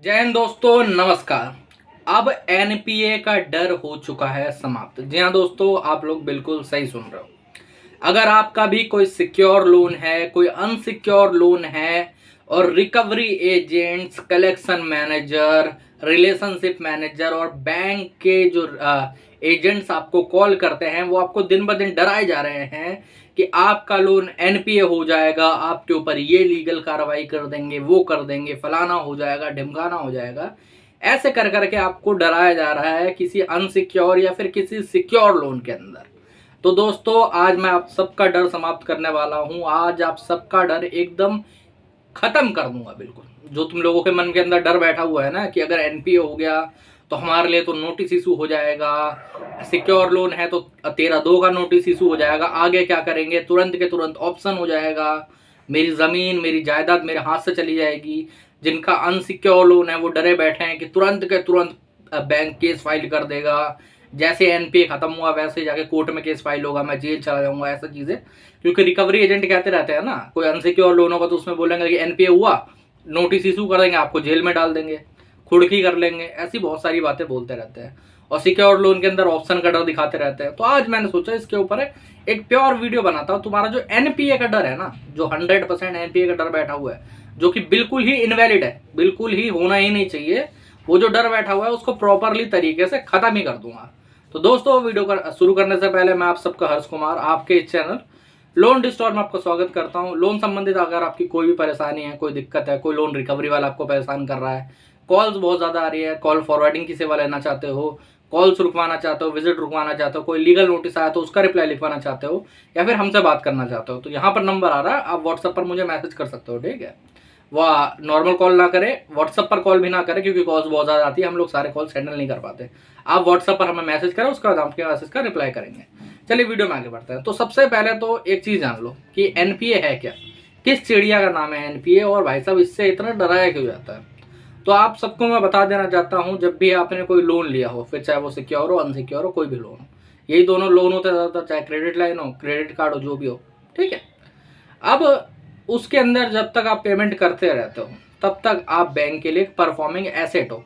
जय हिंद दोस्तों, नमस्कार। अब एनपीए का डर हो चुका है समाप्त। जी हाँ दोस्तों, आप लोग बिल्कुल सही सुन रहे हो। अगर आपका भी कोई सिक्योर लोन है, कोई अनसिक्योर लोन है और recovery agents, collection manager, relationship manager और बैंक के जो एजेंट्स आपको कॉल करते हैं, वो आपको दिन ब दिन डराए जा रहे हैं कि आपका लोन एनपीए हो जाएगा, आपके ऊपर ये लीगल कार्रवाई कर देंगे, वो कर देंगे, फलाना हो जाएगा, ढिमकाना हो जाएगा, ऐसे कर करके आपको डराया जा रहा है किसी अनसिक्योर या फिर किसी सिक्योर लोन के अंदर। तो दोस्तों, आज मैं आप सबका डर समाप्त करने वाला हूं। आज आप सबका डर एकदम खत्म कर दूंगा बिल्कुल। जो तुम लोगों के मन के अंदर डर बैठा हुआ है ना कि अगर एनपीए हो गया तो हमारे लिए तो नोटिस इशू हो जाएगा, सिक्योर लोन है तो 13(2) का नोटिस इशू हो जाएगा, आगे क्या करेंगे, तुरंत के तुरंत ऑप्शन हो जाएगा, मेरी जमीन मेरी जायदाद मेरे हाथ से चली जाएगी। जिनका अनसिक्योर लोन है वो डरे बैठे हैं कि तुरंत के तुरंत बैंक केस फाइल कर देगा, जैसे एनपीए खत्म हुआ वैसे जाके कोर्ट में केस फाइल होगा, मैं जेल चला जाऊंगा, ऐसा चीजें। क्योंकि रिकवरी एजेंट कहते रहते हैं ना, कोई अनसिक्योर लोन होगा तो उसमें बोलेंगे कि एनपीए हुआ, नोटिस इशू कर देंगे, आपको जेल में डाल देंगे, खुड़की कर लेंगे, ऐसी बहुत सारी बातें बोलते रहते हैं। और सिक्योर लोन के अंदर ऑप्शन का डर दिखाते रहते हैं। तो आज मैंने सोचा इसके ऊपर एक प्योर वीडियो बनाता हूं। तुम्हारा जो एनपीए का डर है ना, जो 100% एनपीए का डर बैठा हुआ है, जो कि बिल्कुल ही इनवैलिड है, बिल्कुल ही होना ही नहीं चाहिए, वो जो डर बैठा हुआ है उसको प्रॉपरली तरीके से खत्म ही कर दूंगा। तो दोस्तों, वीडियो का शुरू करने से पहले मैं आप सबका हर्ष कुमार, आपके इस चैनल लोन डिस्टोर में आपका स्वागत करता हूं। लोन संबंधित अगर आपकी कोई भी परेशानी है, कोई दिक्कत है, कोई लोन रिकवरी वाला आपको परेशान कर रहा है, कॉल्स बहुत ज़्यादा आ रही है, कॉल फॉरवर्डिंग की सेवा लेना चाहते हो, कॉल्स रुकवाना चाहते हो, विजिट रुकवाना चाहते हो, कोई लीगल नोटिस आया तो उसका रिप्लाई लिखवाना चाहते हो, या फिर हमसे बात करना चाहते हो, तो यहाँ पर नंबर आ रहा है, आप व्हाट्सएप पर मुझे मैसेज कर सकते हो। ठीक है, वह नॉर्मल कॉल ना करें, व्हाट्सएप पर कॉल भी ना करें, क्योंकि कॉल्स बहुत ज़्यादा आती है, हम लोग सारे कॉल्स हैंडल नहीं कर पाते। आप व्हाट्सएप पर हमें मैसेज करें, उसके बाद आपके मैसेज का रिप्लाई करेंगे। चलिए वीडियो में आगे बढ़ते हैं। तो सबसे पहले तो एक चीज़ जान लो कि एनपीए है क्या, किस चिड़िया का नाम है एनपीए, और भाई साहब इससे इतना डराया क्यों जाता है। तो आप सबको मैं बता देना चाहता हूँ, जब भी आपने कोई लोन लिया हो, फिर चाहे वो सिक्योर हो, अनसिक्योर हो, कोई भी लोन हो, यही दोनों लोन होते हैं ज़्यादातर, चाहे क्रेडिट लाइन हो, क्रेडिट कार्ड हो, जो भी हो। ठीक है, अब उसके अंदर जब तक आप पेमेंट करते रहते हो, तब तक आप बैंक के लिए एक परफॉर्मिंग एसेट हो,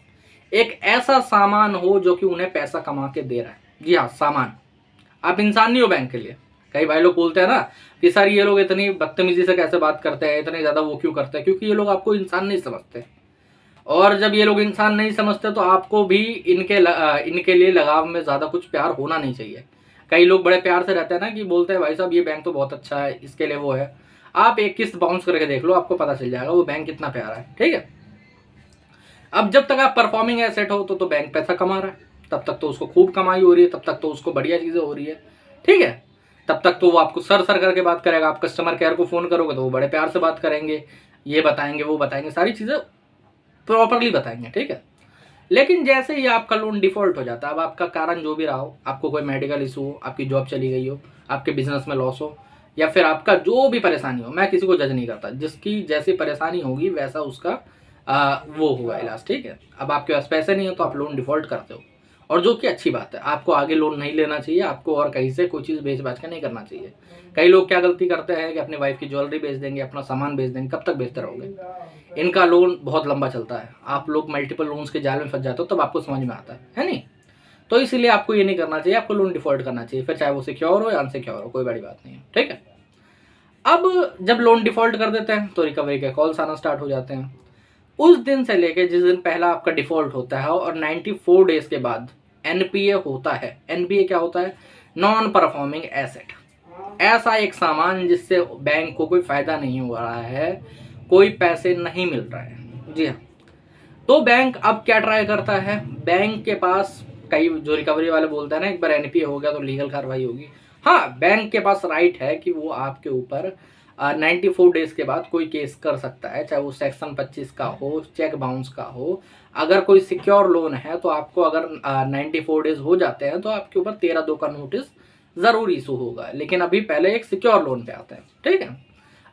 एक ऐसा सामान हो जो कि उन्हें पैसा कमा के दे रहा है। जी हाँ, सामान। आप इंसान नहीं हो बैंक के लिए। कई भाई लोग बोलते हैं ना कि सर ये लोग इतनी बदतमीजी से कैसे बात करते हैं, इतने ज़्यादा वो क्यों करते हैं, क्योंकि ये लोग आपको इंसान नहीं समझते। और जब ये लोग इंसान नहीं समझते तो आपको भी इनके लिए लगाव में ज़्यादा कुछ प्यार होना नहीं चाहिए। कई लोग बड़े प्यार से रहते हैं ना, कि बोलते हैं भाई साहब ये बैंक तो बहुत अच्छा है, इसके लिए वो है। आप एक किस्त बाउंस करके देख लो, आपको पता चल जाएगा वो बैंक कितना प्यारा है। ठीक है, अब जब तक आप परफॉर्मिंग एसेट हो तो बैंक पैसा कमा रहा है, तब तक तो उसको खूब कमाई हो रही है, तब तक तो उसको बढ़िया चीज़ें हो रही है। ठीक है, तब तक तो वो आपको सर सर करके बात करेगा। आप कस्टमर केयर को फ़ोन करोगे तो वो बड़े प्यार से बात करेंगे, ये बताएंगे, वो बताएंगे, सारी चीज़ें प्रॉपरली बताएंगे। ठीक है, लेकिन जैसे ही आपका लोन डिफॉल्ट हो जाता है, अब आपका कारण जो भी रहा हो, आपको कोई मेडिकल इशू हो, आपकी जॉब चली गई हो, आपके बिजनेस में लॉस हो, या फिर आपका जो भी परेशानी हो, मैं किसी को जज नहीं करता, जिसकी जैसी परेशानी होगी वैसा उसका वो होगा इलाज। ठीक है, अब आपके पास पैसे नहीं हो तो आप लोन डिफॉल्ट करते हो, और जो कि अच्छी बात है। आपको आगे लोन नहीं लेना चाहिए, आपको और कहीं से कोई चीज़ बेच बाच के नहीं करना चाहिए। कई लोग क्या गलती करते हैं कि अपनी वाइफ की ज्वेलरी बेच देंगे, अपना सामान बेच देंगे। कब तक बेचते रहोगे? इनका लोन बहुत लंबा चलता है, आप लोग मल्टीपल लोन्स के जाल में फंस जाते हो, तब आपको समझ में आता है नहीं? तो इसीलिए आपको ये नहीं करना चाहिए, आपको लोन डिफॉल्ट करना चाहिए, फिर चाहे वो सिक्योर हो या अनसिक्योर हो, कोई बड़ी बात नहीं है। ठीक है, अब जब लोन डिफॉल्ट कर देते हैं तो रिकवरी के कॉल्स आना स्टार्ट हो जाते हैं। उस दिन से लेके जिस दिन पहला आपका डिफॉल्ट होता है और 94 डेज के बाद एनपीए होता है। एनपीए क्या होता है? Non performing asset. ऐसा एक सामान जिससे बैंक को कोई फायदा नहीं हो रहा है, कोई पैसे नहीं मिल रहा है। जी हाँ, तो बैंक अब क्या ट्राई करता है? बैंक के पास कई जो रिकवरी वाले बोलते हैं ना, एक बार एनपीए हो गया तो लीगल कार्रवाई होगी। हाँ, बैंक के पास राइट है कि वो आपके ऊपर 94 डेज के बाद कोई केस कर सकता है, चाहे वो सेक्शन 25 का हो, चेक बाउंस का हो। अगर कोई सिक्योर लोन है तो आपको अगर 94 डेज हो जाते हैं तो आपके ऊपर 13(2) का नोटिस ज़रूर इशू होगा। लेकिन अभी पहले एक सिक्योर लोन पे आते हैं। ठीक है,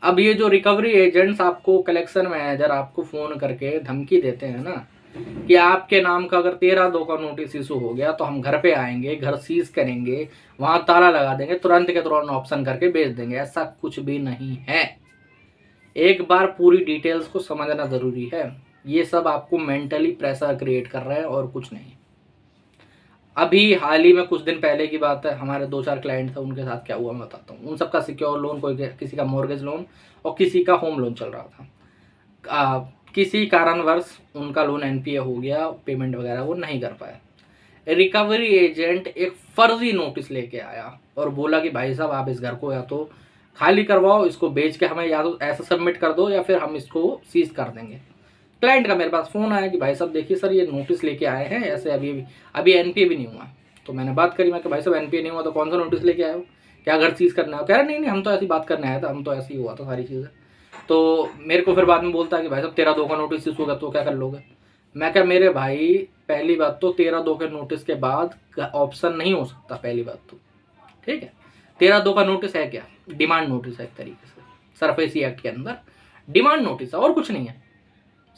अब ये जो रिकवरी एजेंट्स आपको, कलेक्शन मैनेजर आपको फ़ोन करके धमकी देते हैं ना कि आपके नाम का अगर 13(2) का नोटिस इशू हो गया तो हम घर पे आएंगे, घर सीज करेंगे, वहां ताला लगा देंगे, तुरंत के तुरंत ऑप्शन करके बेच देंगे, ऐसा कुछ भी नहीं है। एक बार पूरी डिटेल्स को समझना ज़रूरी है। ये सब आपको मेंटली प्रेशर क्रिएट कर रहा है और कुछ नहीं। अभी हाल ही में कुछ दिन पहले की बात है, हमारे 2-4 क्लाइंट थे, उनके साथ क्या हुआ मैं बताता हूँ। उन सबका सिक्योर लोन, कोई किसी का मॉर्गेज लोन और किसी का होम लोन चल रहा था। किसी कारणवश उनका लोन एनपीए हो गया, पेमेंट वगैरह वो नहीं कर पाए। रिकवरी एजेंट एक फर्जी नोटिस लेके आया और बोला कि भाई साहब आप इस घर को या तो खाली करवाओ, इसको बेच के हमें या तो ऐसा सबमिट कर दो या फिर हम इसको सीज कर देंगे। क्लाइंट का मेरे पास फ़ोन आया कि भाई साहब देखिए सर ये नोटिस लेके आए हैं ऐसे, अभी एनपीए भी नहीं हुआ। तो मैंने बात करी, मैं कि भाई साहब एनपीए नहीं हुआ तो कौन सा नोटिस लेके आए हो, क्या घर सीज करना है? कह रहे नहीं हम तो ऐसी बात करने आया था, हम तो ऐसे ही हुआ था सारी चीज़ें। तो मेरे को फिर बाद में बोलता है कि भाई साहब 13/2 का नोटिस इशू होगा तो क्या कर लोगे? मैं क्या मेरे भाई, पहली बात तो 13/2 के नोटिस के बाद ऑप्शन नहीं हो सकता, पहली बात तो ठीक है। 13/2 का नोटिस है क्या? डिमांड नोटिस है एक तरीके से, सरफेसी एक्ट के अंदर डिमांड नोटिस है और कुछ नहीं है।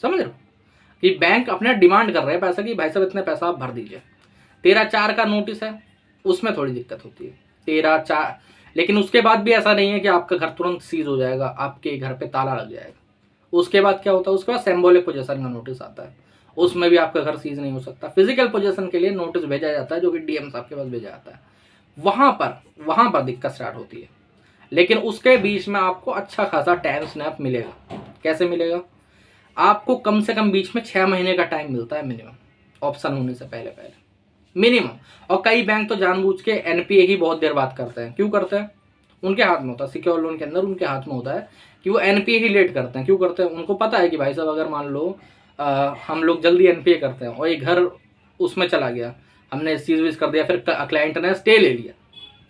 समझ रहे हो कि बैंक अपना डिमांड कर रहे हैं पैसा कि भाई साहब इतने पैसा आप भर दीजिए। 13/4 का नोटिस है, उसमें थोड़ी दिक्कत होती है 13/4, लेकिन उसके बाद भी ऐसा नहीं है कि आपका घर तुरंत सीज हो जाएगा, आपके घर पे ताला लग जाएगा। उसके बाद क्या होता है, उसके बाद सिंबॉलिक पोजीशन का नोटिस आता है, उसमें भी आपका घर सीज नहीं हो सकता। फिजिकल पोजीशन के लिए नोटिस भेजा जाता है जो कि डीएम साहब के पास भेजा जाता है, वहां पर दिक्कत स्टार्ट होती है। लेकिन उसके बीच में आपको अच्छा खासा टाइम स्नैप मिलेगा। कैसे मिलेगा? आपको कम से कम बीच में 6 महीने का टाइम मिलता है मिनिमम, ऑप्शन होने से पहले मिनिमम। और कई बैंक तो जानबूझ के एनपीए ही बहुत देर बाद करते हैं। क्यों करते हैं? उनके हाथ में होता है, सिक्योर लोन के अंदर उनके हाथ में होता है कि वो एनपीए ही लेट करते हैं। क्यों करते हैं? उनको पता है कि भाई साहब अगर मान लो हम लोग जल्दी एनपीए करते हैं और ये घर उसमें चला गया, हमने सीज वीज कर दिया, फिर क्लाइंट ने स्टे ले लिया,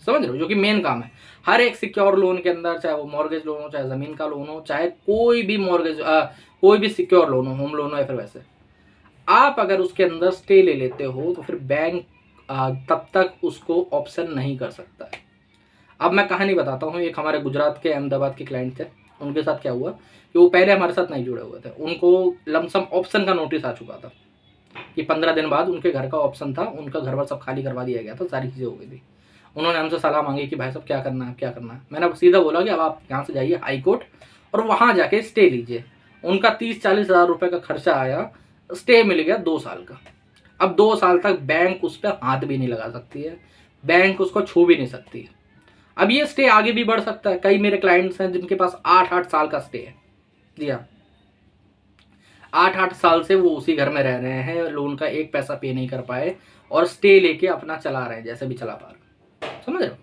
समझ रहे हो, जो कि मेन काम है हर एक सिक्योर लोन के अंदर, चाहे वो मॉर्गेज लोन हो, चाहे ज़मीन का लोन हो, चाहे कोई भी मॉर्गेज कोई भी सिक्योर लोन हो, होम लोन हो या फिर वैसे, आप अगर उसके अंदर स्टे ले लेते हो तो फिर बैंक तब तक उसको ऑप्शन नहीं कर सकता है। अब मैं कहानी बताता हूँ। एक हमारे गुजरात के अहमदाबाद के क्लाइंट थे, उनके साथ क्या हुआ कि वो पहले हमारे साथ नहीं जुड़े हुए थे, उनको लमसम ऑप्शन का नोटिस आ चुका था कि 15 दिन बाद उनके घर का ऑप्शन था, उनका घर वर सब खाली करवा दिया गया था, सारी चीज़ें हो गई थी। उन्होंने हमसे सलाह मांगी कि भाई साहब क्या करना है, क्या करना है। मैंने सीधा बोला कि अब आप यहाँ से जाइए हाई कोर्ट और वहाँ जाके स्टे लीजिए। उनका 30-40 हज़ार रुपये का खर्चा आया, स्टे मिल गया 2 साल का। अब 2 साल तक बैंक उस पर हाथ भी नहीं लगा सकती है, बैंक उसको छू भी नहीं सकती है। अब ये स्टे आगे भी बढ़ सकता है। कई मेरे क्लाइंट्स हैं जिनके पास 8-8 साल का स्टे है। जी हाँ, 8-8 साल से वो उसी घर में रह रहे हैं, लोन का एक पैसा पे नहीं कर पाए और स्टे लेके अपना चला रहे हैं जैसे भी चला पा रहे। समझ रहे हो?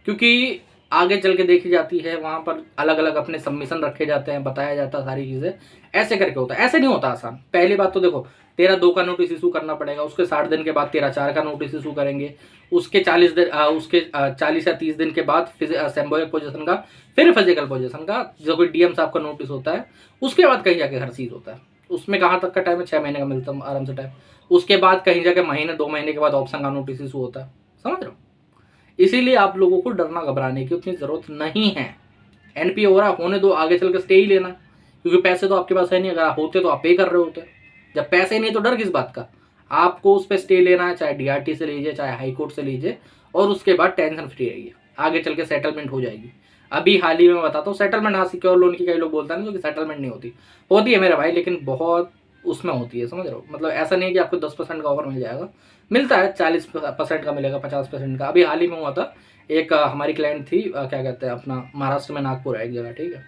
क्योंकि आगे चल के देखी जाती है, वहाँ पर अलग अलग अपने सबमिशन रखे जाते हैं, बताया जाता है सारी चीज़ें, ऐसे करके होता है। ऐसे नहीं होता आसान। पहली बात तो देखो 13/2 का नोटिस इशू करना पड़ेगा, उसके 60 दिन के बाद 13/4 का नोटिस इशू करेंगे, उसके 40 दिन उसके 40 या 30 दिन के बाद सिंबॉलिक पोजीशन का, फिर फिजिकल पोजीशन का जो कोई डीएम साहब का नोटिस होता है, उसके बाद कहीं जाके हर चीज़ होता है। उसमें कहाँ तक का टाइम है? 6 महीने का मिलता है आराम से टाइम। उसके बाद कहीं जाके महीने 2 महीने के बाद ऑप्शन का नोटिस इशू होता है। समझ रहे हो? इसीलिए आप लोगों को डरना घबराने की उतनी ज़रूरत नहीं है। एनपीए हो रहा होने दो, आगे चल के स्टे ही लेना, क्योंकि पैसे तो आपके पास है नहीं। अगर होते तो आप पे कर रहे होते। जब पैसे नहीं तो डर किस बात का? आपको उस पर स्टे लेना है, चाहे डीआरटी से लीजिए, चाहे हाई कोर्ट से लीजिए, और उसके बाद टेंशन फ्री रहिए, आगे चल के सेटलमेंट हो जाएगी। अभी हाल ही में बताता हूँ सेटलमेंट। हाँ, सिक्योर लोन की कई लोग बोलते हैं ना जो कि सेटलमेंट नहीं होती, होती है मेरे भाई, लेकिन बहुत उसमें होती है। समझ रहे हो? मतलब ऐसा नहीं है कि आपको 10% का ऑफर मिल जाएगा, मिलता है 40% का मिलेगा, 50% का। अभी हाल ही में हुआ था, एक हमारी क्लाइंट थी, क्या कहते हैं अपना, महाराष्ट्र में नागपुर है एक जगह, ठीक है,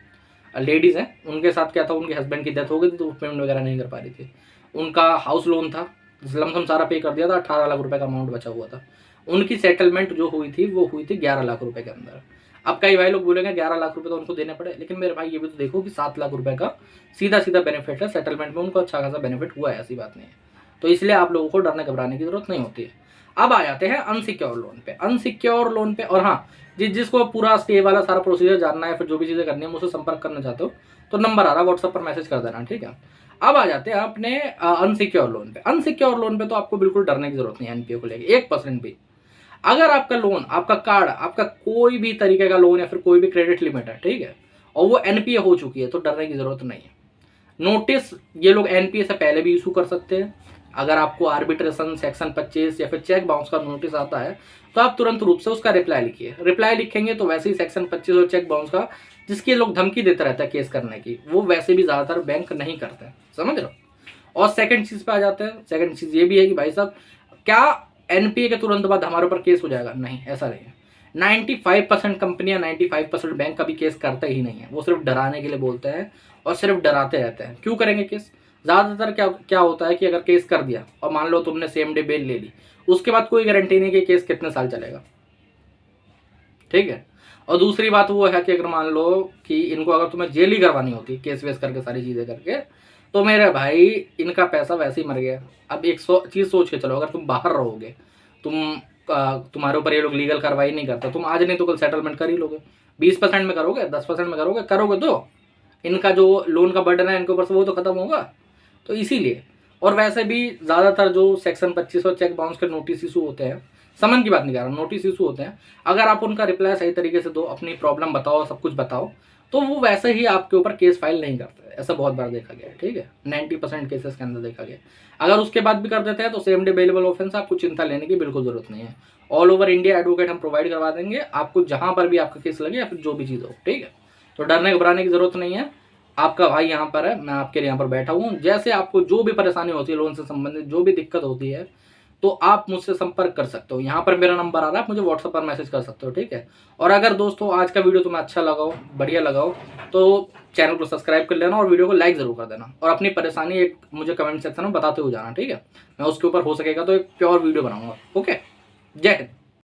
लेडीज़ हैं। उनके साथ क्या था, उनके हस्बैंड की डेथ हो गई थी तो पेमेंट वगैरह नहीं कर पा रही थी। उनका हाउस लोन था, लमसम सारा पे कर दिया था, 18 लाख रुपए का अमाउंट बचा हुआ था। उनकी सेटलमेंट जो हुई थी वो हुई थी 11 लाख रुपए के अंदर। अब कई भाई लोग बोलेंगे 11 लाख रुपए तो उनको देने पड़े, लेकिन मेरे भाई ये भी तो देखो कि 7 लाख रुपए का सीधा सीधा बेनिफिट है सेटलमेंट में, उनको अच्छा खासा बेनिफिट हुआ है, ऐसी बात नहीं है। तो इसलिए आप लोगों को डरने घबराने की जरूरत नहीं होती है। अब आ जाते हैं अनसिक्योर लोन पे। अनसिक्योर लोन पे, और हाँ, जिसको पूरा स्टे वाला सारा प्रोसीजर जानना है, फिर जो भी चीज़ें करनी है, मुझसे संपर्क करना चाहते हो तो नंबर आ रहा है, व्हाट्सएप पर मैसेज कर देना, ठीक है। अब आ जाते हैं अपने अनसिक्योर लोन पे। अनसिक्योर लोन पे तो आपको बिल्कुल डरने की जरूरत नहीं है एनपीए को लेकर 1% भी। अगर आपका लोन, आपका कार्ड, आपका कोई भी तरीके का लोन या फिर कोई भी क्रेडिट लिमिट है, ठीक है, और वो एनपीए हो चुकी है, तो डरने की जरूरत नहीं है। नोटिस ये लोग एनपीए से पहले भी इशू कर सकते हैं। अगर आपको आर्बिट्रेशन, सेक्शन 25 या फिर चेक बाउंस का नोटिस आता है तो आप तुरंत रूप से उसका रिप्लाई लिखिए। रिप्लाई लिखेंगे तो वैसे ही सेक्शन 25 और चेक बाउंस का, जिसकी लोग धमकी देते रहते हैं केस करने की, वो वैसे भी ज़्यादातर बैंक नहीं करते हैं। समझ रहे हो। और सेकंड चीज़ पे आ जाते हैं। सेकंड चीज़ ये भी है कि भाई साहब क्या एनपीए के तुरंत बाद हमारे ऊपर केस हो जाएगा? नहीं, ऐसा नहीं है। 95% कंपनियां, 95% बैंक कभी केस करते ही नहीं है। वो सिर्फ डराने के लिए बोलते हैं और सिर्फ डराते रहते हैं। क्यों करेंगे केस? ज़्यादातर क्या क्या होता है कि अगर केस कर दिया और मान लो तुमने सेम डे बेल ले ली, उसके बाद कोई गारंटी नहीं कि केस कितने साल चलेगा, ठीक है। और दूसरी बात वो है कि अगर मान लो कि इनको अगर तुम्हें जेल ही करवानी होती केस वेस करके सारी चीज़ें करके, तो मेरे भाई इनका पैसा वैसे ही मर गया। अब एक चीज़ सोच के चलो, अगर तुम बाहर रहोगे, तुम्हारे ऊपर ये लोग लीगल कार्रवाई नहीं करता, तुम आज नहीं तो कल सेटलमेंट कर ही लोगे। 20% में करोगे, 10% में करोगे तो इनका जो लोन का बर्डन है इनके ऊपर से वो तो खत्म होगा। तो इसीलिए, और वैसे भी ज़्यादातर जो सेक्शन 25 और चेक बाउंस के नोटिस इशू होते हैं, समन की बात नहीं कर रहा, नोटिस इशू होते हैं, अगर आप उनका रिप्लाई सही तरीके से दो, अपनी प्रॉब्लम बताओ, सब कुछ बताओ, तो वो वैसे ही आपके ऊपर केस फाइल नहीं करते। ऐसा बहुत बार देखा गया है, ठीक है, 90% केसेस के अंदर देखा गया। अगर उसके बाद भी कर देते हैं तो सेम डे बेलेबल ऑफेंस, आपको चिंता लेने की बिल्कुल जरूरत नहीं है। ऑल ओवर इंडिया एडवोकेट हम प्रोवाइड करवा देंगे आपको, जहां पर भी आपका केस लगे या फिर जो भी चीज़ हो, ठीक है। तो डरने घबराने की जरूरत नहीं है। आपका भाई यहाँ पर है, मैं आपके लिए यहाँ पर बैठा हूँ। जैसे आपको जो भी परेशानी होती है लोन से संबंधित, जो भी दिक्कत होती है, तो आप मुझसे संपर्क कर सकते हो। यहाँ पर मेरा नंबर आ रहा है, आप मुझे व्हाट्सएप पर मैसेज कर सकते हो, ठीक है। और अगर दोस्तों आज का वीडियो तुम्हें अच्छा लगा हो, बढ़िया लगा हो, तो चैनल को सब्सक्राइब कर लेना और वीडियो को लाइक जरूर कर देना। और अपनी परेशानी एक मुझे कमेंट सेक्शन में बताते हुए जाना, ठीक है। मैं उसके ऊपर हो सकेगा तो एक प्योर वीडियो बनाऊंगा। ओके, जय हिंद।